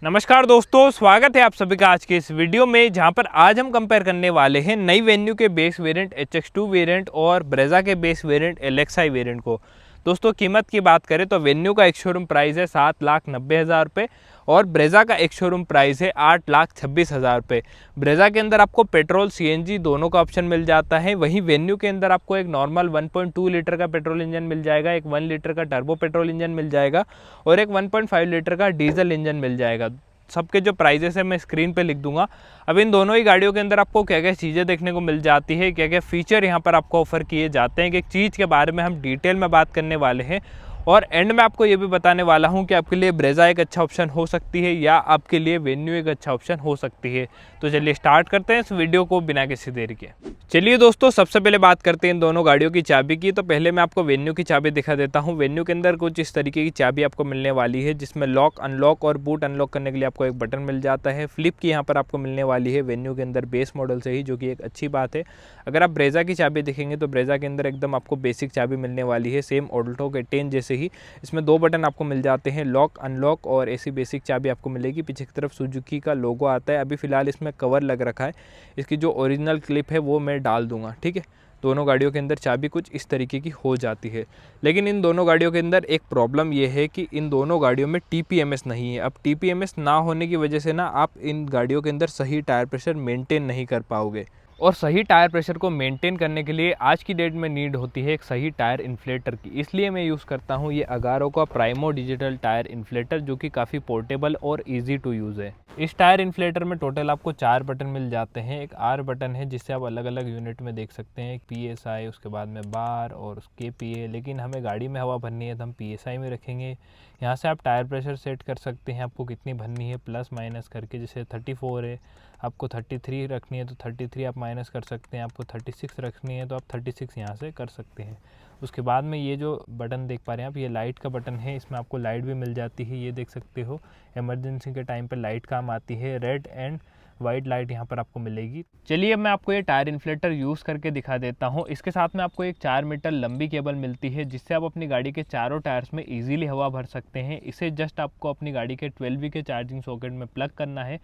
नमस्कार दोस्तों, स्वागत है आप सभी का आज के इस वीडियो में, जहां पर आज हम कंपेयर करने वाले हैं नई वेन्यू के बेस वेरिएंट HX2 वेरिएंट और ब्रेजा के बेस वेरिएंट LXi वेरिएंट को। दोस्तों कीमत की बात करें तो वेन्यू का एक शोरूम प्राइस है 7,90,000 रुपये और ब्रेजा का एक शोरूम प्राइस है 8,26,000 रुपये। ब्रेजा के अंदर आपको पेट्रोल CNG दोनों का ऑप्शन मिल जाता है, वहीं वेन्यू के अंदर आपको एक नॉर्मल 1.2 लीटर का पेट्रोल इंजन मिल जाएगा, एक 1 लीटर का टर्बो पेट्रोल इंजन मिल जाएगा और एक 1.5 लीटर का डीजल इंजन मिल जाएगा। सबके जो प्राइजेस है मैं स्क्रीन पे लिख दूंगा। अब इन दोनों ही गाड़ियों के अंदर आपको क्या क्या चीज़ें देखने को मिल जाती है, क्या क्या फीचर यहाँ पर आपको ऑफर किए जाते हैं, कि एक चीज़ के बारे में हम डिटेल में बात करने वाले हैं और एंड में आपको ये भी बताने वाला हूँ कि आपके लिए ब्रेजा एक अच्छा ऑप्शन हो सकती है या आपके लिए वेन्यू एक अच्छा ऑप्शन हो सकती है। तो चलिए स्टार्ट करते हैं इस वीडियो को बिना किसी देरी के। चलिए दोस्तों, सबसे पहले बात करते हैं इन दोनों गाड़ियों की चाबी की। तो पहले मैं आपको वेन्यू की चाबी दिखा देता हूँ। वेन्यू के अंदर कुछ इस तरीके की चाबी आपको मिलने वाली है, जिसमें लॉक अनलॉक और बूट अनलॉक करने के लिए आपको एक बटन मिल जाता है। फ्लिप की यहाँ पर आपको मिलने वाली है वेन्यू के अंदर बेस मॉडल से ही, जो कि एक अच्छी बात है। अगर आप ब्रेजा की चाबी देखेंगे तो ब्रेजा के अंदर एकदम आपको बेसिक चाबी मिलने वाली है, सेम ऑल्टो के 10 जैसे ही। इसमें दो बटन आपको मिल जाते हैं, लॉक अनलॉक, और ऐसी बेसिक चाबी आपको मिलेगी। पीछे की तरफ सुजुकी का लोगो आता है। अभी फिलहाल इसमें कवर लग रखा है, इसकी जो ओरिजिनल क्लिप है वो मैं डाल दूंगा, ठीक है। दोनों गाड़ियों के अंदर चाबी कुछ इस तरीके की हो जाती है, लेकिन इन दोनों गाड़ियों के अंदर एक प्रॉब्लम ये है कि इन दोनों गाड़ियों में TPMS नहीं है। अब TPMS ना होने की वजह से ना आप इन गाड़ियों के अंदर सही टायर प्रेशर मेंटेन नहीं कर पाओगे, और सही टायर प्रेशर को मेंटेन करने के लिए आज की डेट में नीड होती है एक सही टायर इन्फ्लेटर की। इसलिए मैं यूज़ करता हूँ ये अगारो का प्राइमो डिजिटल टायर इन्फ्लेटर, जो कि काफ़ी पोर्टेबल और इजी टू यूज़ है। इस टायर इन्फ्लेटर में टोटल आपको 4 बटन मिल जाते हैं। एक R बटन है जिससे आप अलग अलग यूनिट में देख सकते हैं, एक PSI, उसके बाद में बार और उसके KPA, लेकिन हमें गाड़ी में हवा भरनी है तो हम PSI में रखेंगे। यहाँ से आप टायर प्रेशर सेट कर सकते हैं, आपको कितनी भरनी है प्लस माइनस करके। जैसे 34 है, आपको 33 रखनी है तो 33 आप माइनस कर सकते हैं, आपको 36 रखनी है तो आप 36 यहाँ से कर सकते हैं। उसके बाद में ये जो बटन देख पा रहे हैं आप, ये लाइट का बटन है। इसमें आपको लाइट भी मिल जाती है, ये देख सकते हो, इमरजेंसी के टाइम पे लाइट काम आती है। रेड एंड वाइट लाइट यहाँ पर आपको मिलेगी। चलिए अब मैं आपको ये टायर इन्फ्लेटर यूज़ करके दिखा देता हूँ। इसके साथ में आपको एक 4 मीटर लंबी केबल मिलती है, जिससे आप अपनी गाड़ी के चारों टायर्स में इजीली हवा भर सकते हैं। इसे जस्ट आपको अपनी गाड़ी के 12V के चार्जिंग सॉकेट में प्लग करना है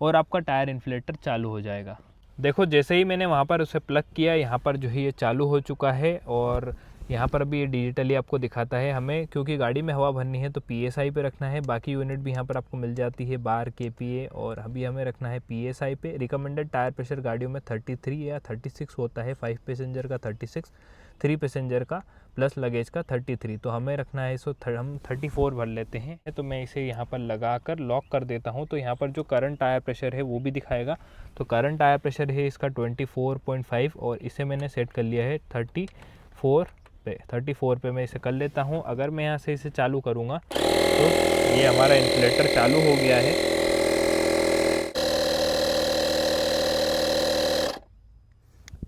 और आपका टायर इन्फ्लेटर चालू हो जाएगा। देखो जैसे ही मैंने वहाँ पर उसे प्लग किया, यहाँ पर जो है ये चालू हो चुका है, और यहाँ पर अभी ये डिजिटली आपको दिखाता है। हमें क्योंकि गाड़ी में हवा भरनी है तो PSI पे रखना है। बाकी यूनिट भी यहाँ पर आपको मिल जाती है, बार, KPA, और अभी हमें रखना है PSI पे। रिकमेंडेड टायर प्रेशर गाड़ियों में 33 या 36 होता है। 5 पैसेंजर का 36, 3 पैसेंजर का प्लस लगेज का 33। तो हमें रखना है इसको हम 34 भर लेते हैं। तो मैं इसे यहाँ पर लगा कर लॉक कर देता हूँ। तो यहाँ पर जो करंट टायर प्रेशर है वो भी दिखाएगा। तो करंट टायर प्रेशर है इसका 24.5 और इसे मैंने सेट कर लिया है 34 पे मैं इसे कर लेता हूँ। अगर मैं यहाँ से इसे चालू करूँगा तो ये हमारा इन्फ्लेटर चालू हो गया है।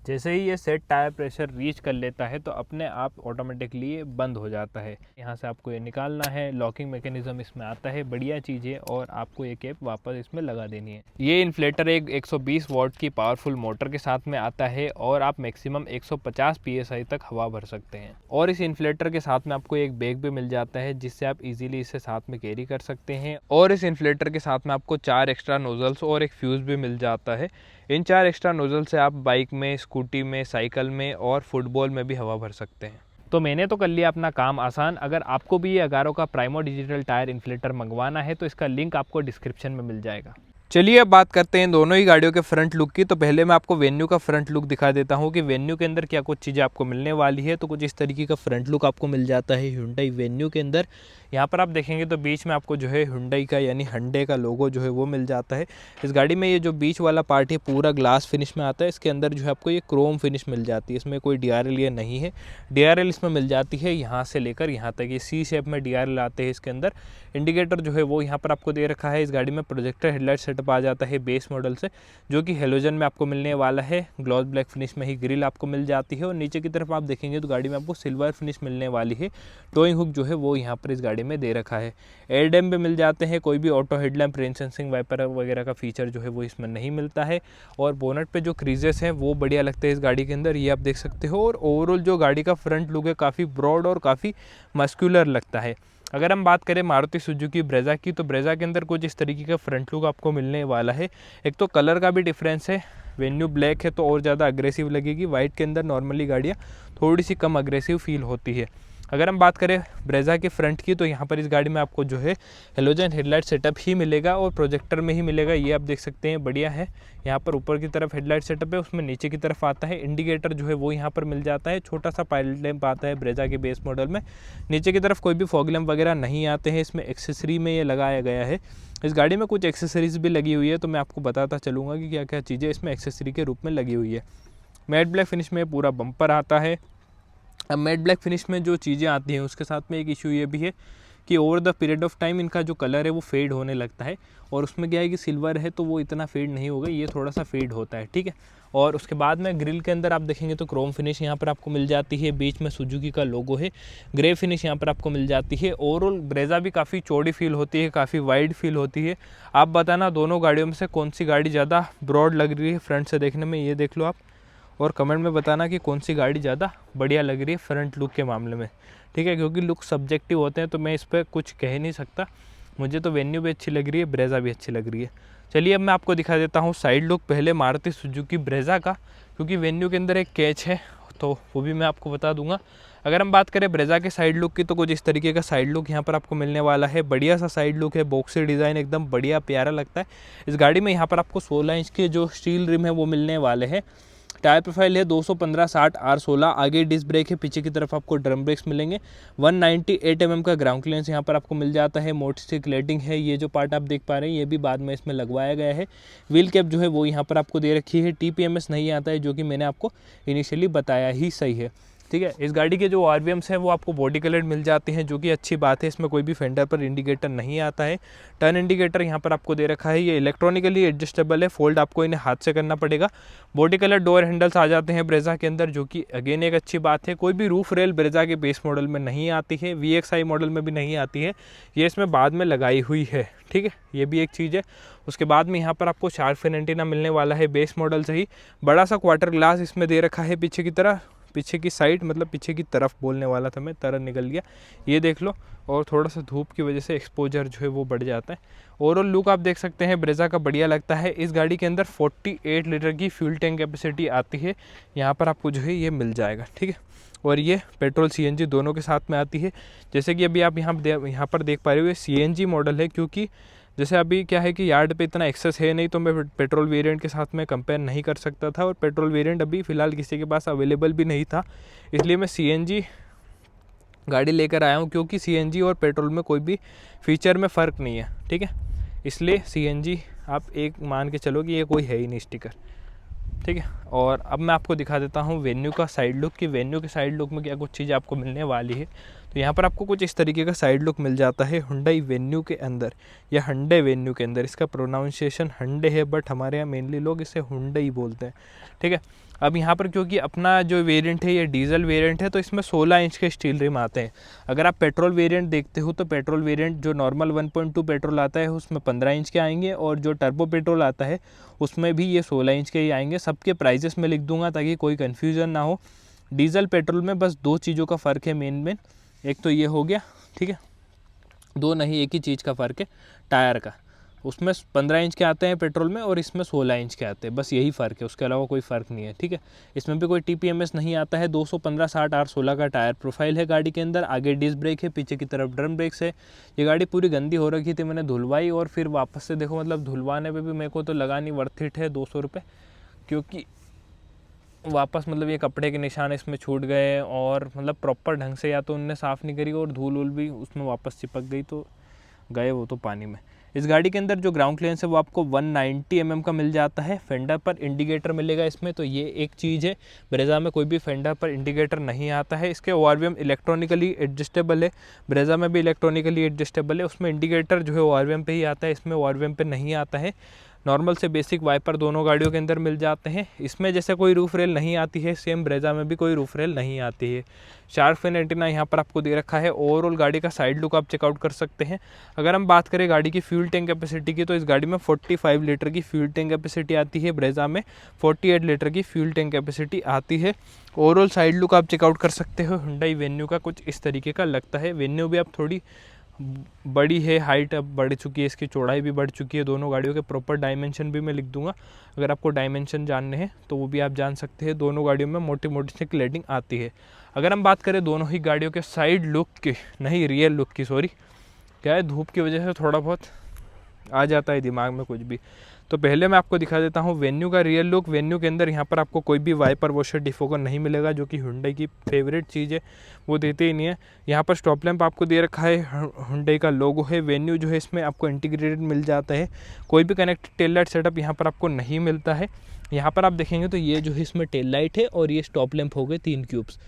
जैसे ही ये सेट टायर प्रेशर रीच कर लेता है तो अपने आप ऑटोमेटिकली ये बंद हो जाता है। यहाँ से आपको ये निकालना है, लॉकिंग मैकेनिज्म इसमें आता है, बढ़िया चीज़ है, और आपको ये कैप वापस इसमें लगा देनी है। ये इन्फ्लेटर एक 120 वॉट की पावरफुल मोटर के साथ में आता है और आप मैक्सिमम 150 PSI तक हवा भर सकते हैं। और इस इन्फ्लेटर के साथ में आपको एक बैग भी मिल जाता है, जिससे आप इजीली इसे साथ में कैरी कर सकते हैं। और इस इन्फ्लेटर के साथ में आपको 4 एक्स्ट्रा नोजल्स और एक फ्यूज़ भी मिल जाता है। इन 4 एक्स्ट्रा नोजल से आप बाइक में, स्कूटी में, साइकिल में और फुटबॉल में भी हवा भर सकते हैं। तो मैंने तो कर लिया अपना काम आसान। अगर आपको भी ये अगारो का प्राइमो डिजिटल टायर इन्फ्लेटर मंगवाना है तो इसका लिंक आपको डिस्क्रिप्शन में मिल जाएगा। चलिए अब बात करते हैं दोनों ही गाड़ियों के फ्रंट लुक की। तो पहले मैं आपको वेन्यू का फ्रंट लुक दिखा देता हूँ कि वेन्यू के अंदर क्या कुछ चीज़ें आपको मिलने वाली है। तो कुछ इस तरीके का फ्रंट लुक आपको मिल जाता है Hyundai वेन्यू के अंदर। यहाँ पर आप देखेंगे तो बीच में आपको जो है Hyundai का यानी हंडे का लोगो जो है वो मिल जाता है। इस गाड़ी में ये जो बीच वाला पार्ट है पूरा ग्लास फिनिश में आता है। इसके अंदर जो है आपको ये क्रोम फिनिश मिल जाती है। इसमें कोई DRL ये नहीं है। DRL इसमें मिल जाती है यहाँ से लेकर यहाँ तक, ये C शेप में DRL आते हैं इसके अंदर। इंडिकेटर जो है वो यहाँ पर आपको दे रखा है। इस गाड़ी में प्रोजेक्टर हेडलाइट सेटअप आ जाता है बेस मॉडल से, जो कि हेलोजन में आपको मिलने वाला है। ग्लॉस ब्लैक फिनिश में ही ग्रिल आपको मिल जाती है, और नीचे की तरफ आप देखेंगे तो गाड़ी में आपको सिल्वर फिनिश मिलने वाली है। टोइंग हुक जो है वो यहाँ पर इस गाड़ी में दे रखा है। एयर डैम भी मिल जाते हैं। कोई भी auto headlamp, rain sensing wiper वगैरह का फीचर जो है वो इसमें नहीं मिलता है। और बोनट पे जो क्रीजेस हैं वो बढ़िया लगते हैं इस गाड़ी के अंदर, ये आप देख सकते हो। और ओवरऑल जो गाड़ी का फ्रंट लुक है काफ़ी ब्रॉड और काफ़ी मस्कुलर लगता है। अगर हम बात करें मारुति सुजुकी ब्रेज़ा की, तो ब्रेज़ा के अंदर कुछ इस तरीके का फ्रंट लुक आपको मिलने वाला है। एक तो कलर का भी डिफरेंस है, वेन्यू ब्लैक है तो और ज़्यादा अग्रेसिव लगेगी, वाइट के अंदर नॉर्मली गाड़ियाँ थोड़ी सी कम अग्रेसिव फील होती है। अगर हम बात करें ब्रेज़ा के फ्रंट की, तो यहाँ पर इस गाड़ी में आपको जो है हेलोजन हेडलाइट सेटअप ही मिलेगा और प्रोजेक्टर में ही मिलेगा। ये आप देख सकते हैं, बढ़िया है। यहाँ पर ऊपर की तरफ हेडलाइट सेटअप है, उसमें नीचे की तरफ आता है इंडिकेटर जो है वो यहाँ पर मिल जाता है। छोटा सा पायलट लैंप आता है ब्रेज़ा के बेस मॉडल में। नीचे की तरफ कोई भी फॉग लैंप वगैरह नहीं आते हैं, इसमें एक्सेसरी में ये लगाया गया है। इस गाड़ी में कुछ एक्सेसरीज भी लगी हुई है, तो मैं आपको बताता चलूँगा कि क्या क्या चीज़ें इसमें एक्सेसरी के रूप में लगी हुई है। मैट ब्लैक फिनिश में पूरा बम्पर आता है। अब मैट ब्लैक फिनिश में जो चीज़ें आती हैं उसके साथ में एक इशू ये भी है कि over the period of time इनका जो कलर है वो फेड होने लगता है, और उसमें क्या है कि सिल्वर है तो वो इतना फेड नहीं होगा, ये थोड़ा सा फेड होता है, ठीक है। और उसके बाद में ग्रिल के अंदर आप देखेंगे तो क्रोम फिनिश यहाँ पर आपको मिल जाती है, बीच में सुजुकी का लोगो है, ग्रे फिनिश यहाँ पर आपको मिल जाती है। ओवरऑल ब्रेज़ा भी काफ़ी चौड़ी फील होती है, काफ़ी वाइड फील होती है। आप बताना दोनों गाड़ियों में से कौन सी गाड़ी ज़्यादा ब्रॉड लग रही है फ्रंट से देखने में, ये देख लो आप, और कमेंट में बताना कि कौन सी गाड़ी ज़्यादा बढ़िया लग रही है फ्रंट लुक के मामले में, ठीक है। क्योंकि लुक सब्जेक्टिव होते हैं तो मैं इस पर कुछ कह नहीं सकता। मुझे तो वेन्यू भी अच्छी लग रही है, ब्रेज़ा भी अच्छी लग रही है। चलिए अब मैं आपको दिखा देता हूँ साइड लुक पहले मारुति सुजुकी ब्रेज़ा का, क्योंकि वेन्यू के अंदर एक कैच है तो वो भी मैं आपको बता दूंगा। अगर हम बात करें ब्रेज़ा के साइड लुक की, तो कुछ इस तरीके का साइड लुक यहाँ पर आपको मिलने वाला है। बढ़िया सा साइड लुक है, बॉक्सी डिज़ाइन एकदम बढ़िया प्यारा लगता है। इस गाड़ी में यहाँ पर आपको 16 इंच के जो स्टील रिम है वो मिलने वाले हैं। टायर प्रोफाइल है 215/60 R16, आगे डिस्क ब्रेक है, पीछे की तरफ आपको ड्रम ब्रेक्स मिलेंगे। 198 mm का ग्राउंड क्लियरेंस यहाँ पर आपको मिल जाता है। मोटरसाइकिल क्लेडिंग है, ये जो पार्ट आप देख पा रहे हैं ये भी बाद में इसमें लगवाया गया है। व्हील कैप जो है वो यहाँ पर आपको दे रखी है। TPMS नहीं आता है, जो कि मैंने आपको इनिशियली बताया ही सही है, ठीक है। इस गाड़ी के जो RVMs हैं वो आपको बॉडी कलर मिल जाते हैं, जो कि अच्छी बात है। इसमें कोई भी फेंडर पर इंडिकेटर नहीं आता है। टर्न इंडिकेटर यहाँ पर आपको दे रखा है, ये इलेक्ट्रॉनिकली एडजस्टेबल है, फोल्ड आपको इन्हें हाथ से करना पड़ेगा। बॉडी कलर डोर हैंडल्स आ जाते हैं ब्रेज़ा के अंदर, जो कि अगेन एक अच्छी बात है। कोई भी रूफ रेल ब्रेज़ा के बेस मॉडल में नहीं आती है, VXI मॉडल में भी नहीं आती है, ये इसमें बाद में लगाई हुई है, ठीक है। ये भी एक चीज़ है। उसके बाद में यहाँ पर आपको शार्क फिन एंटीना मिलने वाला है बेस मॉडल से ही। बड़ा सा क्वार्टर ग्लास इसमें दे रखा है पीछे की तरफ, पीछे की साइड मतलब पीछे की तरफ बोलने वाला था मैं, तरह निकल गया, ये देख लो। और थोड़ा सा धूप की वजह से एक्सपोजर जो है वो बढ़ जाता है। ओवरऑल लुक आप देख सकते हैं ब्रेज़ा का बढ़िया लगता है। इस गाड़ी के अंदर 48 लीटर की फ्यूल टैंक कैपेसिटी आती है, यहाँ पर आपको जो है ये मिल जाएगा, ठीक है। और ये पेट्रोल CNG दोनों के साथ में आती है। जैसे कि अभी आप यहाँ पर देख पा रहे हो, ये CNG मॉडल है, क्योंकि जैसे अभी क्या है कि यार्ड पे इतना एक्सेस है नहीं, तो मैं पेट्रोल वेरिएंट के साथ में कंपेयर नहीं कर सकता था, और पेट्रोल वेरिएंट अभी फ़िलहाल किसी के पास अवेलेबल भी नहीं था, इसलिए मैं CNG गाड़ी लेकर आया हूँ। क्योंकि CNG और पेट्रोल में कोई भी फीचर में फ़र्क नहीं है, ठीक है, इसलिए CNG आप एक मान के चलो कि ये कोई है ही नहीं स्टिकर, ठीक है। और अब मैं आपको दिखा देता हूँ वेन्यू का साइड लुक, कि वेन्यू के साइड लुक में क्या कुछ चीज़ आपको मिलने वाली है। तो यहाँ पर आपको कुछ इस तरीके का साइड लुक मिल जाता है हुंडई वेन्यू के अंदर, या हंडे वेन्यू के अंदर। इसका प्रोनाउंसिएशन हंडे है, बट हमारे यहाँ मेनली लोग इसे हुंडई बोलते हैं, ठीक है। अब यहाँ पर क्योंकि अपना जो वेरिएंट है ये डीजल वेरिएंट है, तो इसमें 16 इंच के स्टील रिम आते हैं। अगर आप पेट्रोल वेरिएंट देखते हो तो पेट्रोल वेरिएंट जो नॉर्मल 1.2 पेट्रोल आता है उसमें 15 इंच के आएंगे, और जो टर्बो पेट्रोल आता है उसमें भी ये 16 इंच के ही आएंगे। सबके प्राइजेस में लिख दूंगा ताकि कोई कन्फ्यूज़न ना हो। डीजल पेट्रोल में बस दो चीज़ों का फ़र्क है मेन, एक तो ये हो गया, ठीक है, दो नहीं एक ही चीज़ का फ़र्क है, टायर का। उसमें 15 इंच के आते हैं पेट्रोल में, और इसमें 16 इंच के आते हैं, बस यही फ़र्क है, उसके अलावा कोई फ़र्क नहीं है, ठीक है। इसमें भी कोई TPMS नहीं आता है। 215/60 R16 का टायर प्रोफाइल है गाड़ी के अंदर, आगे डिस्क ब्रेक है, पीछे की तरफ ड्रम ब्रेक्स है। ये गाड़ी पूरी गंदी हो रखी थी, मैंने धुलवाई और फिर वापस से देखो, मतलब धुलवाने पर भी मेरे को तो लगा नहीं वर्थ इट है 200 रुपये, क्योंकि वापस मतलब ये कपड़े के निशान इसमें छूट गए, और मतलब प्रॉपर ढंग से या तो उनने साफ़ नहीं करी, और धूल वूल भी उसमें वापस चिपक गई, तो गए वो तो पानी में। इस गाड़ी के अंदर जो ग्राउंड क्लियरेंस है वो आपको 190 mm का मिल जाता है। फेंडर पर इंडिकेटर मिलेगा इसमें, तो ये एक चीज़ है। ब्रेज़ा में कोई भी फेंडर पर इंडिकेटर नहीं आता है। इसके ORVM इलेक्ट्रॉनिकली एडजस्टेबल है, ब्रेज़ा में भी इलेक्ट्रॉनिकली एडजस्टेबल है। उसमें इंडिकेटर जो है ORVM पे ही आता है, इसमें ORVM पे नहीं आता है। नॉर्मल से बेसिक वाइपर दोनों गाड़ियों के अंदर मिल जाते हैं। इसमें जैसे कोई रूफ रेल नहीं आती है, सेम ब्रेज़ा में भी कोई रूफ रेल नहीं आती है। शार्क फिन एंटीना यहाँ पर आपको दे रखा है। ओवरऑल गाड़ी का साइड लुक आप चेकआउट कर सकते हैं। अगर हम बात करें गाड़ी की फ्यूल टैंक कैपेसिटी की, तो इस गाड़ी में 45 लीटर की फ्यूल टैंक कैपेसिटी आती है। ब्रेज़ा में 48 लीटर की फ्यूल टैंक कैपेसिटी आती है। ओवरऑल साइड लुक आप चेकआउट कर सकते हो। हुंडई वेन्यू का कुछ इस तरीके का लगता है। वेन्यू भी आप थोड़ी बड़ी है, हाइट अब बढ़ चुकी है, इसकी चौड़ाई भी बढ़ चुकी है। दोनों गाड़ियों के प्रॉपर डायमेंशन भी मैं लिख दूंगा, अगर आपको डायमेंशन जानने हैं तो वो भी आप जान सकते हैं। दोनों गाड़ियों में मोटी मोटी सी क्लैडिंग आती है। अगर हम बात करें दोनों ही गाड़ियों के साइड लुक की, नहीं रियर लुक की, सॉरी, क्या है धूप की वजह से थोड़ा बहुत आ जाता है दिमाग में कुछ भी। तो पहले मैं आपको दिखा देता हूँ वेन्यू का रियल लुक। वेन्यू के अंदर यहाँ पर आपको कोई भी वाइपर वॉशर डिफोगर नहीं मिलेगा, जो कि हुंडई की फेवरेट चीज़ है, वो देते ही नहीं है। यहाँ पर स्टॉप लैंप आपको दे रखा है, हुंडई का लोगो है। वेन्यू जो है इसमें आपको इंटीग्रेटेड मिल जाता है, कोई भी कनेक्टेड टेल लाइट सेटअप यहाँ पर आपको नहीं मिलता है। यहाँ पर आप देखेंगे तो ये जो है इसमें टेल लाइट है और ये स्टॉप लैंप हो गए 3 क्यूब्स।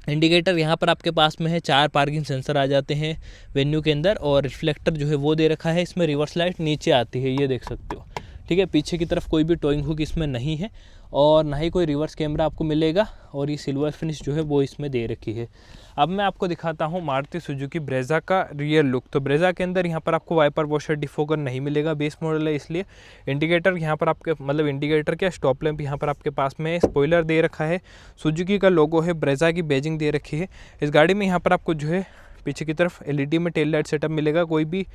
इंडिकेटर यहाँ पर आपके पास में है, 4 पार्किंग सेंसर आ जाते हैं वेन्यू के अंदर, और रिफ्लेक्टर जो है वो दे रखा है। इसमें रिवर्स लाइट नीचे आती है, ये देख सकते हो, ठीक है। पीछे की तरफ कोई भी टोइंग हुक इसमें नहीं है और ना ही कोई रिवर्स कैमरा आपको मिलेगा, और ये सिल्वर फिनिश जो है वो इसमें दे रखी है। अब मैं आपको दिखाता हूँ मारुति सुजुकी ब्रेजा का रियर लुक। तो ब्रेजा के अंदर यहाँ पर आपको वाइपर वॉशर डिफोगर नहीं मिलेगा, बेस मॉडल है इसलिए। इंडिकेटर यहाँ पर आपके, मतलब इंडिकेटर क्या, स्टॉप लैंप यहाँ पर आपके पास में, स्पॉइलर दे रखा है, सुजुकी का लोगो है, ब्रेजा की बैजिंग दे रखी है। इस गाड़ी में यहाँ पर आपको जो है पीछे की तरफ एलईडी में टेल लाइट सेटअप मिलेगा, कोई भी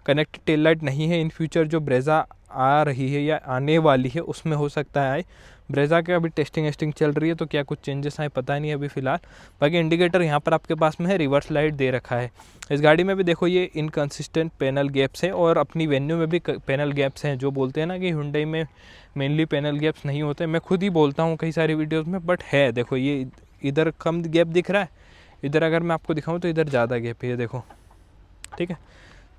कनेक्टेड टेल लाइट नहीं है। इन फ्यूचर जो ब्रेजा आ रही है या आने वाली है उसमें हो सकता है आए। ब्रेजा के अभी टेस्टिंग चल रही है तो क्या कुछ चेंजेस आए पता नहीं अभी फ़िलहाल। बाकी इंडिकेटर यहाँ पर आपके पास में है, रिवर्स लाइट दे रखा है। इस गाड़ी में भी देखो ये इनकंसिस्टेंट पैनल गैप्स हैं, और अपनी वेन्यू में भी पैनल गैप्स हैं। जो बोलते हैं ना कि हुंडई में मेनली पैनल गैप्स नहीं होते, मैं खुद ही बोलता हूँ कई सारी वीडियोज़ में, बट है। देखो ये इधर कम गैप दिख रहा है, इधर अगर मैं आपको दिखाऊँ तो इधर ज़्यादा गैप है, ये देखो, ठीक है।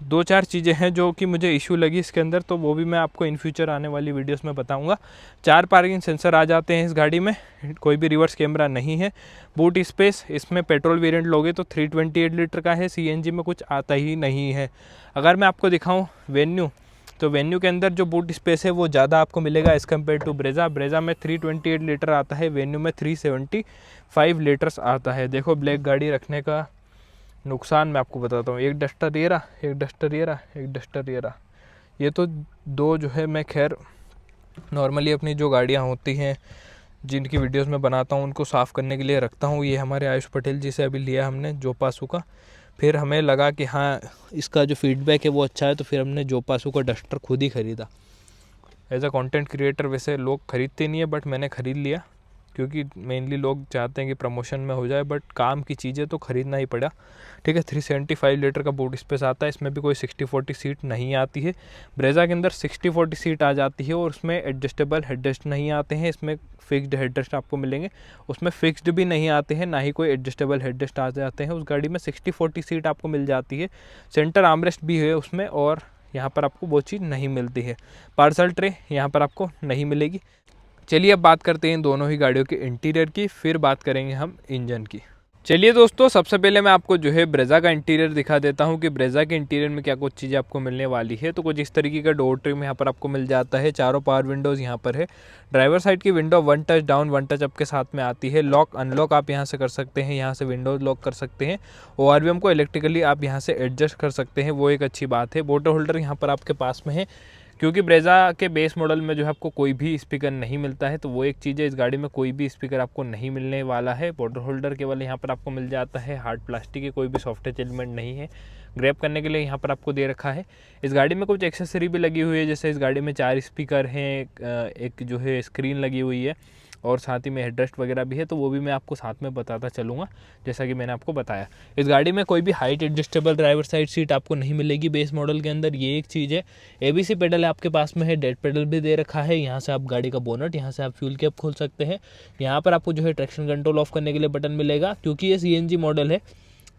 2-4 चीज़ें हैं जो कि मुझे इशू लगी इसके अंदर, तो वो भी मैं आपको इन फ्यूचर आने वाली वीडियोस में बताऊंगा। 4 पार्किंग सेंसर आ जाते हैं इस गाड़ी में, कोई भी रिवर्स कैमरा नहीं है। बूट स्पेस इसमें पेट्रोल वेरिएंट लोगे तो 328 लीटर का है, सीएनजी में कुछ आता ही नहीं है। अगर मैं आपको दिखाऊं वेन्यू, तो वेन्यू के अंदर जो बूट स्पेस है वो ज़्यादा आपको मिलेगा as compare to Brezza. Brezza में 328 लीटर आता है, वेन्यू में 375 लीटर्स आता है। देखो ब्लैक गाड़ी रखने का नुकसान मैं आपको बताता हूँ, एक डस्टर ये रहा, एक डस्टर ये रहा, एक डस्टर ये रहा। ये तो 2 जो है मैं खैर नॉर्मली अपनी जो गाड़ियाँ होती हैं जिनकी वीडियोस में बनाता हूँ उनको साफ़ करने के लिए रखता हूँ। ये हमारे आयुष पटेल जी से अभी लिया हमने जोपासू का, फिर हमें लगा कि हाँ इसका जो फीडबैक है वो अच्छा है, तो फिर हमने जोपासू का डस्टर खुद ही ख़रीदा। एज अ कंटेंट क्रिएटर वैसे लोग ख़रीदते नहीं है, बट मैंने ख़रीद लिया क्योंकि मेनली लोग चाहते हैं कि प्रमोशन में हो जाए, बट काम की चीज़ें तो ख़रीदना ही पड़ा, ठीक है। 375 लीटर का बूट स्पेस आता है, इसमें भी कोई 60-40 सीट नहीं आती है। ब्रेजा के अंदर 60-40 सीट आ जाती है, और उसमें एडजस्टेबल हेडरेस्ट नहीं आते हैं। इसमें फिक्स्ड हेडरेस्ट आपको मिलेंगे, उसमें फिक्स्ड भी नहीं आते हैं, ना ही कोई एडजस्टेबल हेडरेस्ट आ जाते हैं। उस गाड़ी में 60-40 सीट आपको मिल जाती है, सेंटर आर्मरेस्ट भी है उसमें, और यहाँ पर आपको वो चीज़ नहीं मिलती है। पार्सल ट्रे यहाँ पर आपको नहीं मिलेगी। चलिए अब बात करते हैं इन दोनों ही गाड़ियों के इंटीरियर की, फिर बात करेंगे हम इंजन की। चलिए दोस्तों, सबसे पहले मैं आपको जो है ब्रेजा का इंटीरियर दिखा देता हूं कि ब्रेजा के इंटीरियर में क्या कुछ चीज़ें आपको मिलने वाली है। तो कुछ इस तरीके का डोर ट्रिम यहाँ पर आपको मिल जाता है, चारों पावर विंडोज़ यहाँ पर है। ड्राइवर साइड की window 1 touch down 1 touch up के साथ में आती है। लॉक अनलॉक आप यहाँ से कर सकते हैं, यहाँ से विंडोज लॉक कर सकते हैं। ORVM को इलेक्ट्रिकली आप यहाँ से एडजस्ट कर सकते हैं, वो एक अच्छी बात है। वाटर होल्डर यहाँ पर आपके पास में है, क्योंकि ब्रेजा के बेस मॉडल में जो है आपको कोई भी स्पीकर नहीं मिलता है, तो वो एक चीज़ है, इस गाड़ी में कोई भी स्पीकर आपको नहीं मिलने वाला है। वाटर होल्डर केवल यहाँ पर आपको मिल जाता है, हार्ड प्लास्टिक के, कोई भी सॉफ्टवेयर एलिमेंट नहीं है। ग्रैब करने के लिए यहाँ पर आपको दे रखा है। इस गाड़ी में कुछ एक्सेसरी भी लगी हुई है, जैसे इस गाड़ी में 4 स्पीकर हैं, एक जो है स्क्रीन लगी हुई है, और साथ ही में हेडरेस्ट वगैरह भी है, तो वो भी मैं आपको साथ में बताता चलूँगा जैसा कि मैंने आपको बताया। इस गाड़ी में कोई भी height adjustable driver side seat आपको नहीं मिलेगी बेस मॉडल के अंदर, ये एक चीज़ है। ABC पेडल आपके पास में है, डेड पेडल भी दे रखा है। यहाँ से आप गाड़ी का बोनट, यहाँ से आप फ्यूल कैप खोल सकते हैं। यहाँ पर आपको जो है ट्रैक्शन कंट्रोल ऑफ करने के लिए बटन मिलेगा, क्योंकि ये CNG मॉडल है,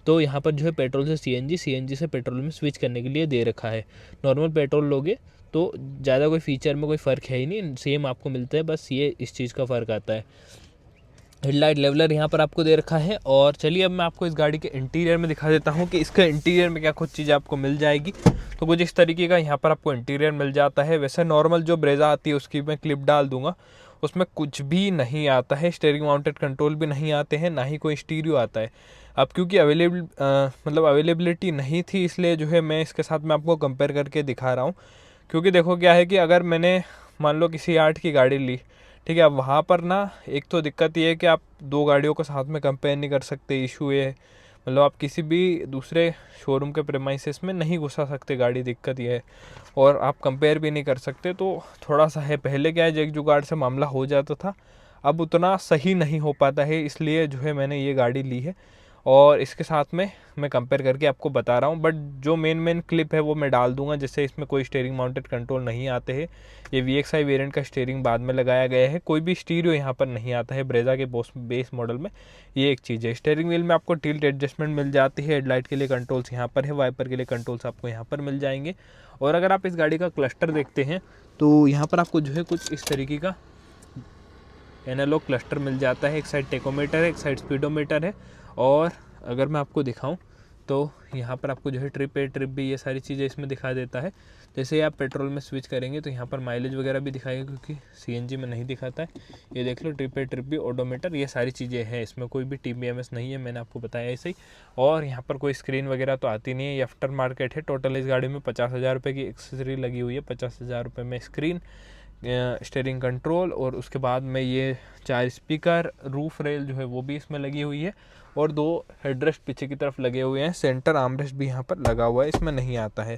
तो यहाँ पर जो है पेट्रोल से CNG से पेट्रोल में स्विच करने के लिए दे रखा है। नॉर्मल पेट्रोल लोगे तो ज़्यादा कोई फीचर में कोई फ़र्क है ही नहीं, सेम आपको मिलता है, बस ये इस चीज़ का फ़र्क आता है। हेडलाइट लेवलर यहाँ पर आपको दे रखा है। और चलिए अब मैं आपको इस गाड़ी के इंटीरियर में दिखा देता हूँ कि इसका इंटीरियर में क्या कुछ चीज़ें आपको मिल जाएगी। तो कुछ इस तरीके का यहाँ पर आपको इंटीरियर मिल जाता है। वैसे नॉर्मल जो ब्रेजा आती है उसकी मैं क्लिप डाल दूंगा, उसमें कुछ भी नहीं आता है। स्टीयरिंग माउंटेड कंट्रोल भी नहीं आते हैं, ना ही कोई स्टीरियो आता है। अब क्योंकि अवेलेबिलिटी नहीं थी, इसलिए जो है मैं इसके साथ में आपको कंपेयर करके दिखा रहा हूँ। क्योंकि देखो क्या है कि अगर मैंने मान लो किसी 8 की गाड़ी ली, ठीक है, अब वहाँ पर ना एक तो दिक्कत ये है कि आप 2 गाड़ियों को साथ में कंपेयर नहीं कर सकते, इशू ये है। मतलब आप किसी भी दूसरे शोरूम के प्रेमाइसेस में नहीं घुसा सकते गाड़ी, दिक्कत ये है। और आप कंपेयर भी नहीं कर सकते, तो थोड़ा सा है। पहले क्या है, जैक जुगाड़ से मामला हो जाता था, अब उतना सही नहीं हो पाता है, इसलिए जो है मैंने ये गाड़ी ली है। और इसके साथ में मैं कंपेयर करके आपको बता रहा हूँ। बट जो मेन क्लिप है वो मैं डाल दूंगा, जिससे इसमें कोई स्टीयरिंग माउंटेड कंट्रोल नहीं आते हैं। ये VXI वेरिएंट का स्टीयरिंग बाद में लगाया गया है, कोई भी स्टीरियो यहाँ पर नहीं आता है ब्रेजा के बेस मॉडल में। ये एक चीज़ है। स्टीयरिंग व्हील में आपको टिल्ट एडजस्टमेंट मिल जाती है, हेडलाइट के लिए कंट्रोल्स यहाँ पर है, वाइपर के लिए कंट्रोल्स आपको यहाँ पर मिल जाएंगे। और अगर आप इस गाड़ी का क्लस्टर देखते हैं तो यहाँ पर आपको जो है कुछ इस तरीके का एनालॉग क्लस्टर मिल जाता है। एक साइड टेकोमीटर है, एक साइड स्पीडोमीटर है। और अगर मैं आपको दिखाऊं तो यहाँ पर आपको जो है ट्रिप ए ट्रिप बी ये सारी चीज़ें इसमें दिखा देता है। जैसे ही आप पेट्रोल में स्विच करेंगे तो यहाँ पर माइलेज वगैरह भी दिखाएगा, क्योंकि CNG में नहीं दिखाता है। ये देख लो, trip A trip B, odometer, ये सारी चीज़ें हैं इसमें। कोई भी TBMS नहीं है, मैंने आपको बताया ऐसे ही। और यहाँ पर कोई स्क्रीन वगैरह तो आती नहीं है, ये आफ्टर मार्केट है। टोटल इस गाड़ी में 50,000 रुपये की एक्सेसरी लगी हुई है। 50,000 रुपये में स्क्रीन, स्टीयरिंग कंट्रोल, और उसके बाद में ये 4 स्पीकर, रूफ रेल जो है वो भी इसमें लगी हुई है। और 2 हेडरेस्ट पीछे की तरफ लगे हुए हैं। सेंटर आर्मरेस्ट भी यहाँ पर लगा हुआ है, इसमें नहीं आता है।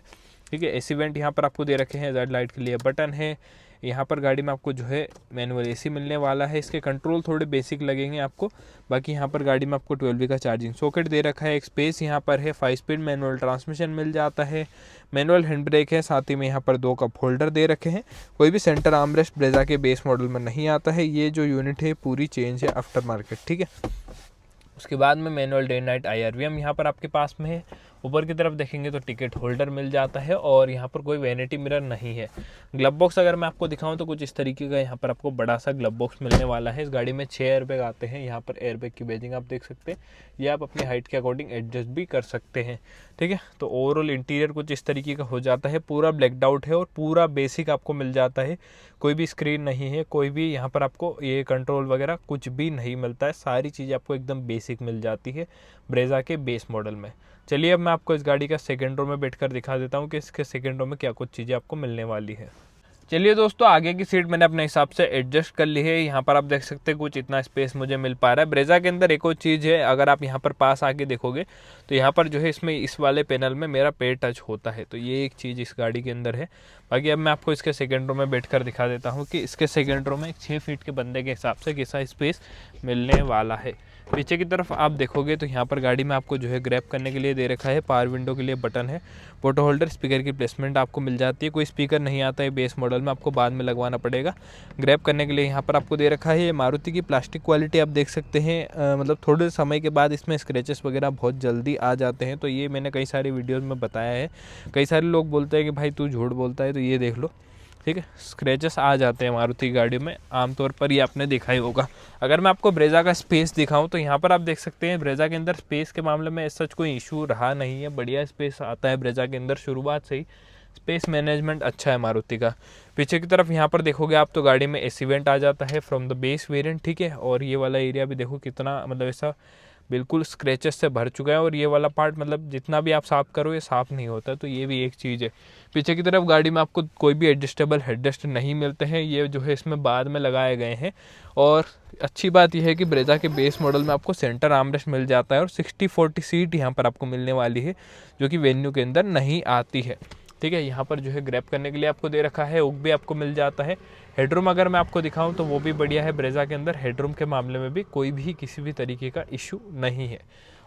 ठीक है। AC वेंट यहाँ पर आपको दे रखे हैं, जेड लाइट के लिए बटन है। यहाँ पर गाड़ी में आपको जो है मैनुअल AC मिलने वाला है। इसके कंट्रोल थोड़े बेसिक लगेंगे आपको। बाकी यहाँ पर गाड़ी में आपको 12V का चार्जिंग सॉकेट दे रखा है। एक स्पेस यहाँ पर है, 5 स्पीड मैनुअल ट्रांसमिशन मिल जाता है, मैनुअल हैंड ब्रेक है, साथ ही में यहाँ पर 2 कप होल्डर दे रखे हैं। कोई भी सेंटर आर्मरेस्ट ब्रेजा के बेस मॉडल में नहीं आता है। ये जो यूनिट है पूरी चेंज है आफ्टर मार्केट। ठीक है। उसके बाद में मैनुअल डे नाइट IRVM यहाँ पर आपके पास में है। ऊपर की तरफ देखेंगे तो टिकट होल्डर मिल जाता है, और यहाँ पर कोई वैनिटी मिरर नहीं है। ग्लव बॉक्स अगर मैं आपको दिखाऊं तो कुछ इस तरीके का यहाँ पर आपको बड़ा सा ग्लव बॉक्स मिलने वाला है। इस गाड़ी में 6 एयरबैग आते हैं। यहाँ पर एयरबैग की बेजिंग आप देख सकते हैं, ये आप अपनी हाइट के अकॉर्डिंग एडजस्ट भी कर सकते हैं। ठीक है। तो ओवरऑल इंटीरियर कुछ इस तरीके का हो जाता है। पूरा ब्लैकड आउट है और पूरा बेसिक आपको मिल जाता है। कोई भी स्क्रीन नहीं है, कोई भी यहाँ पर आपको ये कंट्रोल वगैरह कुछ भी नहीं मिलता है। सारी चीज़ें आपको एकदम बेसिक मिल जाती है ब्रेजा के बेस मॉडल में। चलिए अब मैं आपको इस गाड़ी का सेकेंड रो में बैठकर दिखा देता हूँ कि इसके सेकेंड रो में क्या कुछ चीज़ें आपको मिलने वाली है। चलिए दोस्तों, आगे की सीट मैंने अपने हिसाब से एडजस्ट कर ली है। यहाँ पर आप देख सकते हैं कुछ इतना स्पेस मुझे मिल पा रहा है। ब्रेजा के अंदर एक और चीज़ है, अगर आप यहाँ पर पास आके देखोगे तो यहाँ पर जो है इसमें इस वाले पैनल में मेरा पैर टच होता है, तो ये एक चीज़ इस गाड़ी के अंदर है। बाकी अब मैं आपको इसके सेकेंड रो में बैठ कर दिखा देता हूँ कि इसके सेकेंड रो में एक 6 फीट के बंदे के हिसाब से कैसा स्पेस मिलने वाला है। पीछे की तरफ आप देखोगे तो यहाँ पर गाड़ी में आपको जो है ग्रैब करने के लिए दे रखा है, पावर विंडो के लिए बटन है, फोटो होल्डर, स्पीकर की प्लेसमेंट आपको मिल जाती है। कोई स्पीकर नहीं आता है बेस मॉडल में, आपको बाद में लगवाना पड़ेगा। ग्रैब करने के लिए यहाँ पर आपको दे रखा है। ये मारुति की प्लास्टिक क्वालिटी आप देख सकते हैं, मतलब थोड़े समय के बाद इसमें स्क्रैचेस वगैरह बहुत जल्दी आ जाते हैं। तो ये मैंने कई सारी वीडियोज़ में बताया है। कई सारे लोग बोलते हैं कि भाई तू झूठ बोलता है, तो ये देख लो। ठीक है, स्क्रैचेस आ जाते हैं मारुति गाड़ी में आमतौर पर, ये आपने देखा ही होगा। अगर मैं आपको ब्रेजा का स्पेस दिखाऊं तो यहाँ पर आप देख सकते हैं ब्रेजा के अंदर स्पेस के मामले में सच कोई इशू रहा नहीं है। बढ़िया स्पेस आता है ब्रेजा के अंदर, शुरुआत से ही स्पेस मैनेजमेंट अच्छा है मारुति का। पीछे की तरफ यहाँ पर देखोगे आप तो गाड़ी में AC वेंट आ जाता है फ्रॉम द बेस वेरिएंट। ठीक है, और ये वाला एरिया भी देखो कितना मतलब ऐसा बिल्कुल स्क्रैचेस से भर चुका है, और ये वाला पार्ट मतलब जितना भी आप साफ़ करो ये साफ़ नहीं होता, तो ये भी एक चीज़ है। पीछे की तरफ गाड़ी में आपको कोई भी एडजस्टेबल हेडरेस्ट नहीं मिलते हैं, ये जो है इसमें बाद में लगाए गए हैं। और अच्छी बात यह है कि ब्रेजा के बेस मॉडल में आपको सेंटर आर्मरेस्ट मिल जाता है, और 60-40 सीट यहाँ पर आपको मिलने वाली है, जो कि वेन्यू के अंदर नहीं आती है। ठीक है, यहाँ पर जो है ग्रैब करने के लिए आपको दे रखा है, हुक भी आपको मिल जाता है। हेडरूम अगर मैं आपको दिखाऊं तो वो भी बढ़िया है ब्रेजा के अंदर। हेडरूम के मामले में भी कोई भी किसी भी तरीके का इशू नहीं है,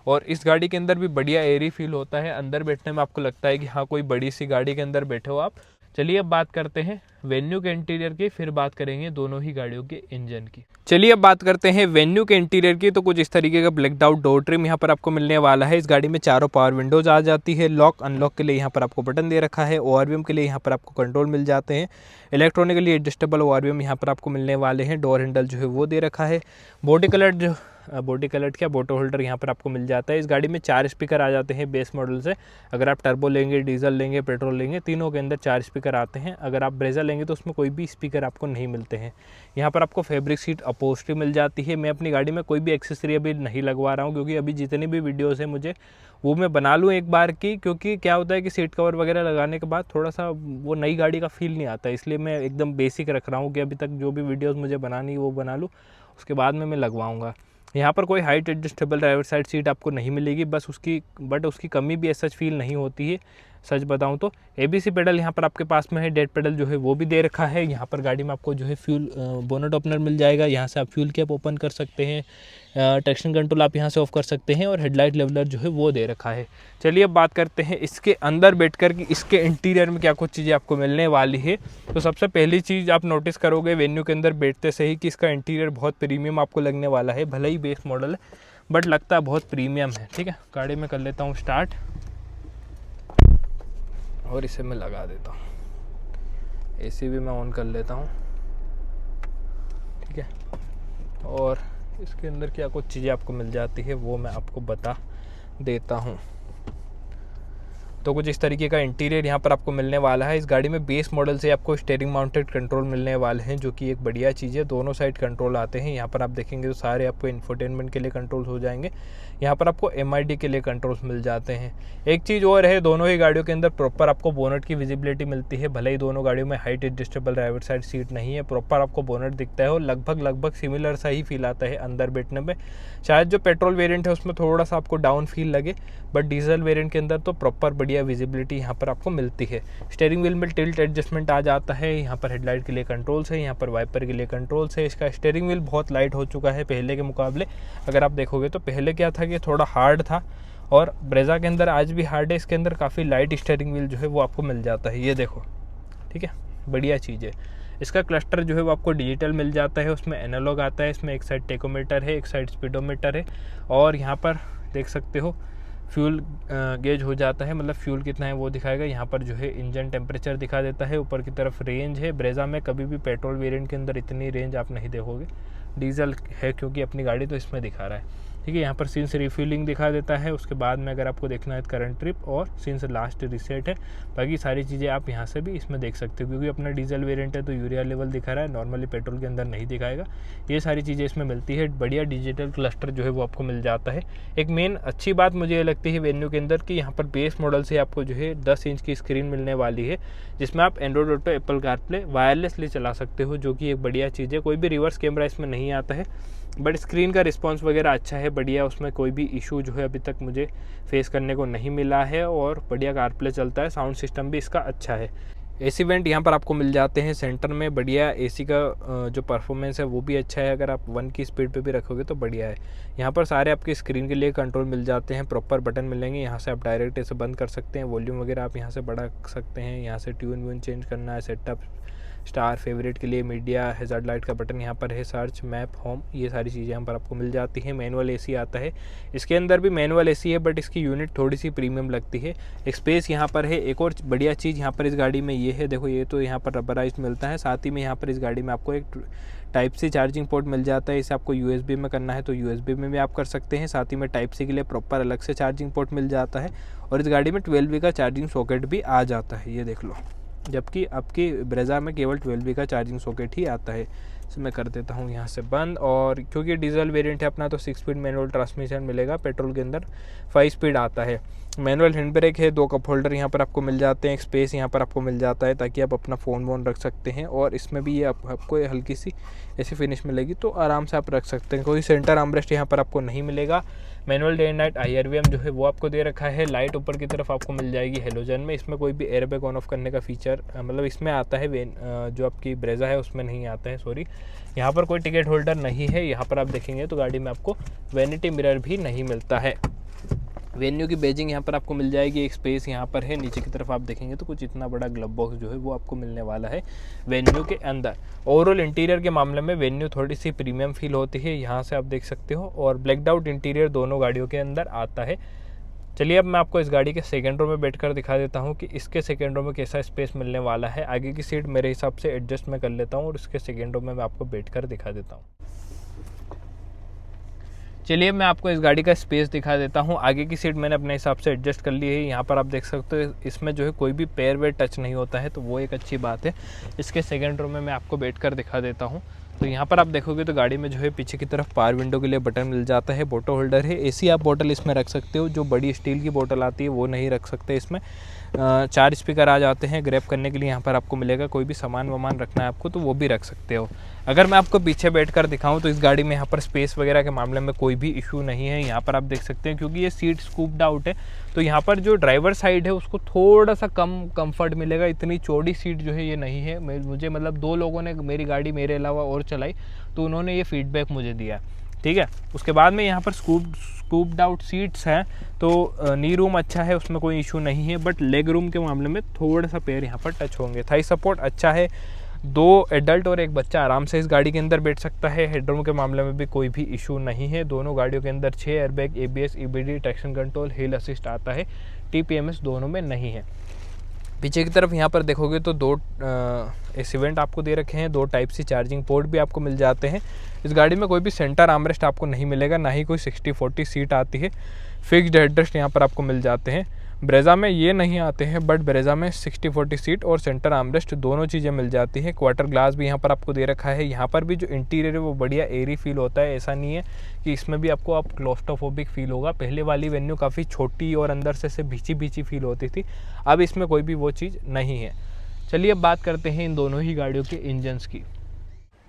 और इस गाड़ी के अंदर भी बढ़िया एयरी फील होता है। अंदर बैठने में आपको लगता है कि हाँ कोई बड़ी सी गाड़ी के अंदर बैठे हो आप। चलिए अब बात करते हैं वेन्यू के इंटीरियर की, फिर बात करेंगे दोनों ही गाड़ियों के इंजन की। चलिए अब बात करते हैं वेन्यू के इंटीरियर की। तो कुछ इस तरीके का ब्लैक्ड आउट डोर ट्रिम यहाँ पर आपको मिलने वाला है। इस गाड़ी में चारों पावर विंडोज आ जाती है। लॉक अनलॉक के लिए यहाँ पर आपको बटन दे रखा है। ORVM के लिए यहाँ पर आपको कंट्रोल मिल जाते हैं। इलेक्ट्रॉनिकली एडजस्टेबल ORVM यहाँ पर आपको मिलने वाले हैं। डोर हैंडल जो है वो दे रखा है। बॉडी कलर क्या बोटो होल्डर यहाँ पर आपको मिल जाता है। इस गाड़ी में 4 स्पीकर आ जाते हैं बेस मॉडल से। अगर आप टर्बो लेंगे, डीजल लेंगे, पेट्रोल लेंगे, तीनों के अंदर 4 स्पीकर आते हैं। अगर आप ब्रेजा लेंगे तो उसमें कोई भी स्पीकर आपको नहीं मिलते हैं। यहाँ पर आपको फैब्रिक सीट अपहोल्स्ट्री मिल जाती है। मैं अपनी गाड़ी में कोई भी एक्सेसरी अभी नहीं लगवा रहा हूँ, क्योंकि अभी जितनी भी वीडियोज़ है मुझे वो मैं बना लूँ एक बार की, क्योंकि क्या होता है कि सीट कवर वगैरह लगाने के बाद थोड़ा सा वो नई गाड़ी का फील नहीं आता। इसलिए मैं एकदम बेसिक रख रहा हूँ कि अभी तक जो भी वीडियोज़ मुझे बनानी है वो बना लूँ, उसके बाद में मैं लगवाऊँगा। यहाँ पर कोई height adjustable driver side seat आपको नहीं मिलेगी, बट उसकी कमी भी ऐसा फील नहीं होती है सच बताऊं तो। ABC पेडल यहाँ पर आपके पास में है, डेड पेडल जो है वो भी दे रखा है। यहाँ पर गाड़ी में आपको जो है फ्यूल बोनट ओपनर मिल जाएगा, यहाँ से आप फ्यूल कैप ओपन कर सकते हैं, ट्रैक्शन कंट्रोल आप यहाँ से ऑफ कर सकते हैं और हेडलाइट लेवलर जो है वो दे रखा है। चलिए अब बात करते हैं इसके अंदर बैठकर कि इसके इंटीरियर में क्या कुछ चीज़ें आपको मिलने वाली है। तो सबसे पहली चीज़ आप नोटिस करोगे वेन्यू के अंदर बैठते से ही कि इसका इंटीरियर बहुत प्रीमियम आपको लगने वाला है। भले ही बेस मॉडल है बट लगता है बहुत प्रीमियम है। ठीक है, गाड़ी में कर लेता हूँ स्टार्ट और इसे मैं लगा देता हूँ। AC भी मैं ऑन कर लेता हूँ। ठीक है, और इसके अंदर क्या कुछ चीज़ें आपको मिल जाती है वो मैं आपको बता देता हूँ। तो कुछ इस तरीके का इंटीरियर यहाँ पर आपको मिलने वाला है। इस गाड़ी में बेस मॉडल से आपको स्टीयरिंग माउंटेड कंट्रोल मिलने वाले हैं, जो कि एक बढ़िया चीज़ है। दोनों साइड कंट्रोल आते हैं। यहाँ पर आप देखेंगे तो सारे आपको इंफोटेनमेंट के लिए कंट्रोल्स हो जाएंगे। यहाँ पर आपको MID के लिए कंट्रोल्स मिल जाते हैं। एक चीज़ और है, दोनों ही गाड़ियों के अंदर प्रॉपर आपको बोनट की विजिबिलिटी मिलती है। भले ही दोनों गाड़ियों में height adjustable driver side seat नहीं है, प्रॉपर आपको बोनट दिखता है और लगभग सिमिलर सा ही फील आता है अंदर बैठने में। शायद जो पेट्रोल वेरिएंट है उसमें थोड़ा सा आपको डाउन फील लगे, बट डीजल वेरिएंट के अंदर तो प्रॉपर बढ़िया विजिबिलिटी यहाँ पर आपको मिलती है। स्टीयरिंग व्हील में टिल्ट एडजस्टमेंट आ जाता है। यहाँ पर हेडलाइट के लिए कंट्रोल्स है, यहाँ पर वाइपर के लिए कंट्रोल्स है। इसका स्टीयरिंग व्हील बहुत लाइट हो चुका है पहले के मुकाबले। अगर आप देखोगे तो पहले क्या था कि थोड़ा हार्ड था, और ब्रेजा के अंदर आज भी हार्ड है। इसके अंदर काफ़ी लाइट स्टीयरिंग व्हील जो है वो आपको मिल जाता है, ये देखो। ठीक है, बढ़िया चीज़ है। इसका क्लस्टर जो है वो आपको डिजिटल मिल जाता है, उसमें एनालॉग आता है। इसमें एक साइड टेकोमीटर है, एक साइड स्पीडोमीटर है, और यहाँ पर देख सकते हो फ्यूल गेज हो जाता है, मतलब फ्यूल कितना है वो दिखाएगा। यहाँ पर जो है इंजन टेम्परेचर दिखा देता है। ऊपर की तरफ रेंज है। ब्रेजा में कभी भी पेट्रोल वेरिएंट के अंदर इतनी रेंज आप नहीं देखोगे, डीजल है क्योंकि अपनी गाड़ी तो इसमें दिखा रहा है। ठीक है, यहाँ पर सिंस रिफ्यूलिंग दिखा देता है। उसके बाद में अगर आपको देखना है करंट ट्रिप और सिंस लास्ट रिसेट है, बाकी सारी चीज़ें आप यहाँ से भी इसमें देख सकते हो। क्योंकि अपना डीजल वेरिएंट है तो यूरिया लेवल दिखा रहा है, नॉर्मली पेट्रोल के अंदर नहीं दिखाएगा। ये सारी चीज़ें इसमें मिलती है। बढ़िया डिजिटल क्लस्टर जो है वो आपको मिल जाता है। एक मेन अच्छी बात मुझे ये लगती है वेन्यू के अंदर कि यहाँ पर बेस मॉडल से आपको जो है 10 इंच की स्क्रीन मिलने वाली है, जिसमें आप Android auto, Apple CarPlay wirelessly चला सकते हो, जो कि एक बढ़िया चीज़ है। कोई भी रिवर्स कैमरा इसमें नहीं आता है, बट स्क्रीन का रिस्पांस वगैरह अच्छा है, बढ़िया। उसमें कोई भी इशू जो है अभी तक मुझे फेस करने को नहीं मिला है, और बढ़िया कारप्ले चलता है। साउंड सिस्टम भी इसका अच्छा है। AC वेंट यहाँ पर आपको मिल जाते हैं सेंटर में। बढ़िया AC का जो परफॉर्मेंस है वो भी अच्छा है। अगर आप 1 की स्पीड पे भी रखोगे तो बढ़िया है। यहाँ पर सारे आपके स्क्रीन के लिए कंट्रोल मिल जाते हैं, प्रॉपर बटन मिलेंगे। यहाँ से आप डायरेक्ट इसे बंद कर सकते हैं, वॉल्यूम वगैरह आप यहाँ से बढ़ा सकते हैं। यहाँ से ट्यून व्यून चेंज करना है, सेटअप, स्टार, फेवरेट के लिए मीडिया, हैजार्ड लाइट का बटन यहाँ पर है, सर्च, मैप, होम, ये सारी चीज़ें यहाँ पर आपको मिल जाती हैं। मैनुअल AC आता है, इसके अंदर भी मैनुअल AC है, बट इसकी यूनिट थोड़ी सी प्रीमियम लगती है। एक स्पेस यहाँ पर है। एक और बढ़िया चीज़ यहाँ पर इस गाड़ी में ये है, देखो ये तो यहाँ पर रबराइज मिलता है। साथ ही में यहाँ पर इस गाड़ी में आपको एक Type-C चार्जिंग पोर्ट मिल जाता है। इसे आपको USB में करना है तो USB में भी आप कर सकते हैं। साथ ही में Type-C के लिए प्रॉपर अलग से चार्जिंग पोर्ट मिल जाता है, और इस गाड़ी में 12V का चार्जिंग सॉकेट भी आ जाता है, ये देख लो। जबकि आपकी ब्रेजा में केवल 12V का चार्जिंग सॉकेट ही आता है। इसे मैं कर देता हूँ यहाँ से बंद। और क्योंकि डीजल वेरिएंट है अपना तो 6 स्पीड मैनुअल ट्रांसमिशन मिलेगा, पेट्रोल के अंदर 5 स्पीड आता है। मैनुअल हैंड ब्रेक है, 2 कप होल्डर यहाँ पर आपको मिल जाते हैं, एक स्पेस यहाँ पर आपको मिल जाता है ताकि आप अपना फ़ोन वोन रख सकते हैं। और इसमें भी ये आपको हल्की सी ऐसी फिनिश मिलेगी तो आराम से आप रख सकते हैं। कोई सेंटर आर्मरेस्ट यहाँ पर आपको नहीं मिलेगा। Manual day and night IRVM जो है वो आपको दे रखा है। लाइट ऊपर की तरफ आपको मिल जाएगी हेलोजन में। इसमें कोई भी एयरबैग ऑन ऑफ करने का फीचर मतलब इसमें आता है, जो आपकी ब्रेजा है उसमें नहीं आता है, सॉरी। यहाँ पर कोई टिकट होल्डर नहीं है। यहाँ पर आप देखेंगे तो गाड़ी में आपको वैनिटी मिरर भी नहीं मिलता है। वेन्यू की बेजिंग यहाँ पर आपको मिल जाएगी। एक स्पेस यहाँ पर है, नीचे की तरफ आप देखेंगे तो कुछ इतना बड़ा ग्लब बॉक्स जो है वो आपको मिलने वाला है वेन्यू के अंदर। ओवरऑल इंटीरियर के मामले में वेन्यू थोड़ी सी प्रीमियम फील होती है, यहाँ से आप देख सकते हो। और ब्लैकड आउट इंटीरियर दोनों गाड़ियों के अंदर आता है। चलिए अब मैं आपको इस गाड़ी के सेकेंड रो में बैठकर दिखा देता हूँ कि इसके सेकेंड रो में कैसा स्पेस मिलने वाला है। आगे की सीट मेरे हिसाब से एडजस्ट मैं कर लेता हूँ और इसके सेकेंड रो में मैं आपको बैठकर दिखा देता हूँ। चलिए मैं आपको इस गाड़ी का स्पेस दिखा देता हूँ। आगे की सीट मैंने अपने हिसाब से एडजस्ट कर ली है। यहाँ पर आप देख सकते हो इसमें जो है कोई भी पैर वेर टच नहीं होता है, तो वो एक अच्छी बात है। इसके सेकंड रो में मैं आपको बैठकर दिखा देता हूँ। तो यहाँ पर आप देखोगे तो गाड़ी में जो है पीछे की तरफ पावर विंडो के लिए बटन मिल जाता है, बोटल होल्डर है। AC आप बोतल इसमें रख सकते हो, जो बड़ी स्टील की बोतल आती है वो नहीं रख सकते इसमें। 4 स्पीकर आ जाते हैं, ग्रैब करने के लिए यहाँ पर आपको मिलेगा। कोई भी सामान वामान रखना है आपको तो वो भी रख सकते हो। अगर मैं आपको पीछे बैठकर दिखाऊं तो इस गाड़ी में यहाँ पर स्पेस वगैरह के मामले में कोई भी इशू नहीं है। यहाँ पर आप देख सकते हैं क्योंकि ये सीट स्कूप्ड आउट है तो यहाँ पर जो ड्राइवर साइड है उसको थोड़ा सा कम कंफर्ट मिलेगा। इतनी चौड़ी सीट जो है ये नहीं है। मुझे मतलब 2 लोगों ने मेरी गाड़ी मेरे अलावा और चलाई तो उन्होंने ये फीडबैक मुझे दिया, ठीक है। उसके बाद में यहाँ पर स्कूप्ड आउट सीट्स हैं तो नी रूम अच्छा है, उसमें कोई इशू नहीं है। बट लेग रूम के मामले में थोड़ा सा पैर यहाँ पर टच होंगे। थाई सपोर्ट अच्छा है, 2 एडल्ट और 1 बच्चा आराम से इस गाड़ी के अंदर बैठ सकता है। हेडरूम के मामले में भी कोई भी इशू नहीं है। दोनों गाड़ियों के अंदर 6 airbag, ABS, EBD, traction control, हिल असिस्ट आता है। TPMS दोनों में नहीं है। पीछे की तरफ यहाँ पर देखोगे तो 2 एसी वेंट आपको दे रखे हैं, 2 टाइप सी चार्जिंग पोर्ट भी आपको मिल जाते हैं। इस गाड़ी में कोई भी सेंटर आर्मरेस्ट आपको नहीं मिलेगा, ना ही कोई 60-40 सीट आती है। फिक्स्ड हेडरेस्ट यहाँ पर आपको मिल जाते हैं। ब्रेज़ा में ये नहीं आते हैं, बट ब्रेज़ा में 60-40 सीट और सेंटर आर्मरेस्ट दोनों चीज़ें मिल जाती हैं। क्वार्टर ग्लास भी यहाँ पर आपको दे रखा है। यहाँ पर भी जो इंटीरियर है वो बढ़िया एयरी फील होता है। ऐसा नहीं है कि इसमें भी आपको आप क्लोस्ट्रोफोबिक फील होगा। पहले वाली वेन्यू काफ़ी छोटी और अंदर से भीची फील होती थी, अब इसमें कोई भी वो चीज़ नहीं है। चलिए अब बात करते हैं इन दोनों ही गाड़ियों के इंजन्स की।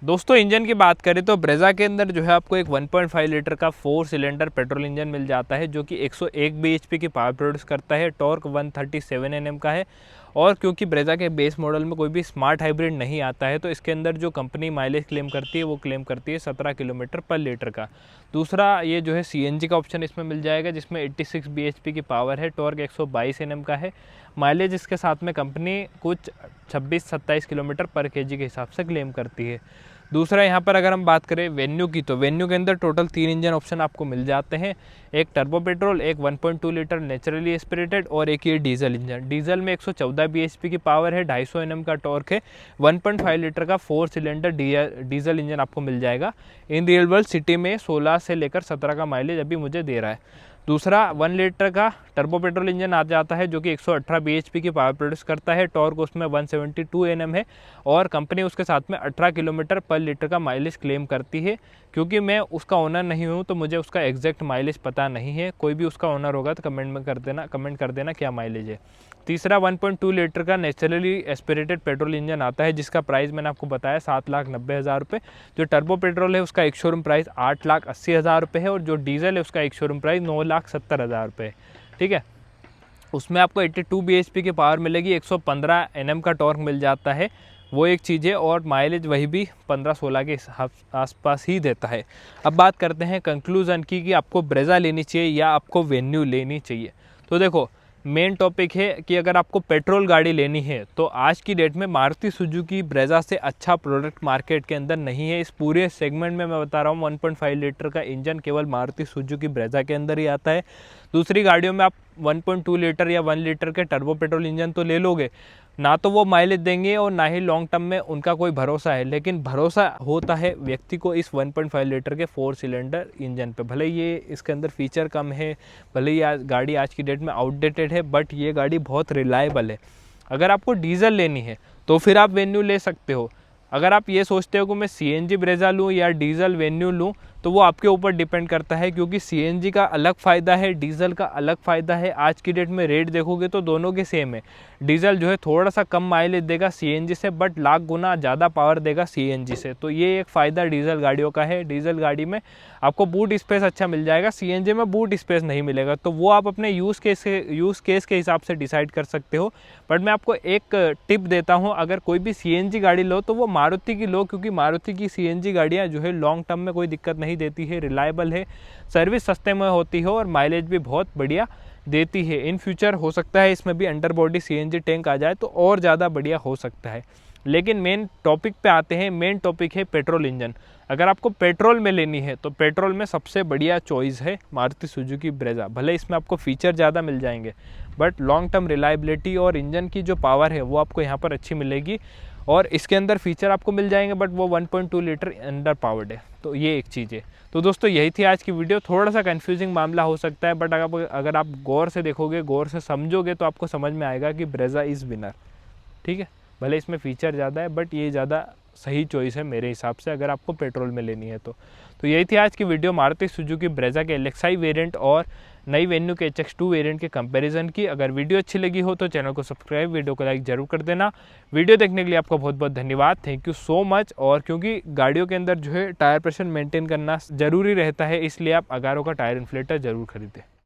दोस्तों इंजन की बात करें तो ब्रेज़ा के अंदर जो है आपको एक 1.5 लीटर का 4 सिलेंडर पेट्रोल इंजन मिल जाता है जो कि 101 bhp की पावर प्रोड्यूस करता है। टॉर्क 137 Nm का है। और क्योंकि ब्रेज़ा के बेस मॉडल में कोई भी स्मार्ट हाइब्रिड नहीं आता है तो इसके अंदर जो कंपनी माइलेज क्लेम करती है वो क्लेम करती है 17 किलोमीटर पर लीटर का। दूसरा ये जो है CNG का ऑप्शन इसमें मिल जाएगा जिसमें 86 bhp की पावर है। टॉर्क 122 Nm का है। माइलेज इसके साथ में कंपनी कुछ 26-27 किलोमीटर पर kg के हिसाब से क्लेम करती है। दूसरा यहाँ पर अगर हम बात करें वेन्यू की तो वेन्यू के अंदर टोटल 3 इंजन ऑप्शन आपको मिल जाते हैं। एक टर्बो पेट्रोल, एक 1.2 लीटर नेचुरली एस्पिरेटेड और एक ये डीजल इंजन। डीजल में 114 bhp की पावर है, 250 Nm का टॉर्क है। 1.5 लीटर का 4 सिलेंडर डीजल इंजन आपको मिल जाएगा। इन रियल वर्ल्ड सिटी में 16 से लेकर 17 का माइलेज अभी मुझे दे रहा है। दूसरा 1 लीटर का टर्बो पेट्रोल इंजन आ जाता है जो कि 118 bhp की पावर प्रोड्यूस करता है। टॉर्क उसमें 172 Nm है और कंपनी उसके साथ में 18 किलोमीटर पर लीटर का माइलेज क्लेम करती है। क्योंकि मैं उसका ओनर नहीं हूँ तो मुझे उसका एग्जैक्ट माइलेज पता नहीं है। कोई भी उसका ओनर होगा तो कमेंट कर देना क्या माइलेज है। तीसरा 1.2 लीटर का नेचुरली एस्पिरेटेड पेट्रोल इंजन आता है जिसका प्राइस मैंने आपको बताया 7,90,000 रुपये। जो टर्बो पेट्रोल है उसका एक शोरूम प्राइस 8,80,000 रुपये है और जो डीजल है उसका एक शोरूम प्राइस 9,70,000 रुपये है, ठीक है। उसमें आपको 82 bhp की पावर मिलेगी, 115 Nm का टॉर्क मिल जाता है, वो एक चीज़ है। और माइलेज वही भी 15-16 के आसपास ही देता है। अब बात करते हैं कंक्लूजन की कि आपको ब्रेज़ा लेनी चाहिए या आपको वेन्यू लेनी चाहिए। तो देखो मेन टॉपिक है कि अगर आपको पेट्रोल गाड़ी लेनी है तो आज की डेट में मारुति सुजुकी ब्रेज़ा से अच्छा प्रोडक्ट मार्केट के अंदर नहीं है। इस पूरे सेगमेंट में मैं बता रहा हूँ 1.5 लीटर का इंजन केवल मारुति सुजुकी ब्रेज़ा के अंदर ही आता है। दूसरी गाड़ियों में आप 1.2 लीटर या 1 लीटर के टर्बो पेट्रोल इंजन तो ले लोगे, ना तो वो माइलेज देंगे और ना ही लॉन्ग टर्म में उनका कोई भरोसा है। लेकिन भरोसा होता है व्यक्ति को इस 1.5 लीटर के 4 सिलेंडर इंजन पे। भले ये इसके अंदर फीचर कम है, भले ये गाड़ी आज की डेट में आउटडेटेड है, बट ये गाड़ी बहुत रिलायबल है। अगर आपको डीजल लेनी है तो फिर आप वेन्यू ले सकते हो। अगर आप ये सोचते हो कि मैं CNG ब्रेज़ा लूँ या डीजल वेन्यू लूँ तो वो आपके ऊपर डिपेंड करता है, क्योंकि CNG का अलग फ़ायदा है, डीजल का अलग फ़ायदा है। आज की डेट में रेट देखोगे तो दोनों के सेम है। डीजल जो है थोड़ा सा कम माइलेज देगा CNG से, बट लाख गुना ज़्यादा पावर देगा CNG से। तो ये एक फ़ायदा डीजल गाड़ियों का है। डीजल गाड़ी में आपको बूट स्पेस अच्छा मिल जाएगा, CNG में बूट स्पेस नहीं मिलेगा। तो वो आप अपने यूज़ केस के हिसाब से डिसाइड कर सकते हो। बट मैं आपको एक टिप देता हूँ, अगर कोई भी CNG गाड़ी लो तो वो मारुति की लो, क्योंकि मारुति की CNG गाड़ियाँ जो है लॉन्ग टर्म में कोई दिक्कत नहीं देती है, रिलायबल है, सर्विस सस्ते में होती है और माइलेज भी बहुत बढ़िया देती है। इन फ्यूचर हो सकता है इसमें भी अंडर बॉडी CNG टैंक आ जाए तो और ज़्यादा बढ़िया हो सकता है। लेकिन मेन टॉपिक पे आते हैं। मेन टॉपिक है पेट्रोल इंजन। अगर आपको पेट्रोल में लेनी है तो पेट्रोल में सबसे बढ़िया चॉइस है मारुति सुजुकी ब्रेज़ा। भले इसमें आपको फीचर ज़्यादा मिल जाएंगे, बट लॉन्ग टर्म रिलायबिलिटी और इंजन की जो पावर है वो आपको यहाँ पर अच्छी मिलेगी। और इसके अंदर फीचर आपको मिल जाएंगे, बट वो 1.2 लीटर अंडर पावर्ड है। तो ये एक चीज़ है। तो दोस्तों यही थी आज की वीडियो। थोड़ा सा कंफ्यूजिंग मामला हो सकता है, बट अगर आप गौर से देखोगे, गौर से समझोगे तो आपको समझ में आएगा कि ब्रेज़ा इज़ विनर, ठीक है। भले इसमें फ़ीचर ज़्यादा है, बट ये ज़्यादा सही चॉइस है मेरे हिसाब से अगर आपको पेट्रोल में लेनी है तो। यही थी आज की वीडियो मारुति सुजुकी ब्रेज़ा के LXI वेरिएंट और नई वेन्यू के HX2 वेरिएंट के कंपैरिजन की। अगर वीडियो अच्छी लगी हो तो चैनल को सब्सक्राइब, वीडियो को लाइक जरूर कर देना। वीडियो देखने के लिए आपका बहुत बहुत धन्यवाद, थैंक यू सो मच। और क्योंकि गाड़ियों के अंदर जो है टायर प्रेशर मेंटेन करना ज़रूरी रहता है, इसलिए आप अगारो का टायर इन्फ्लेटर ज़रूर खरीदें।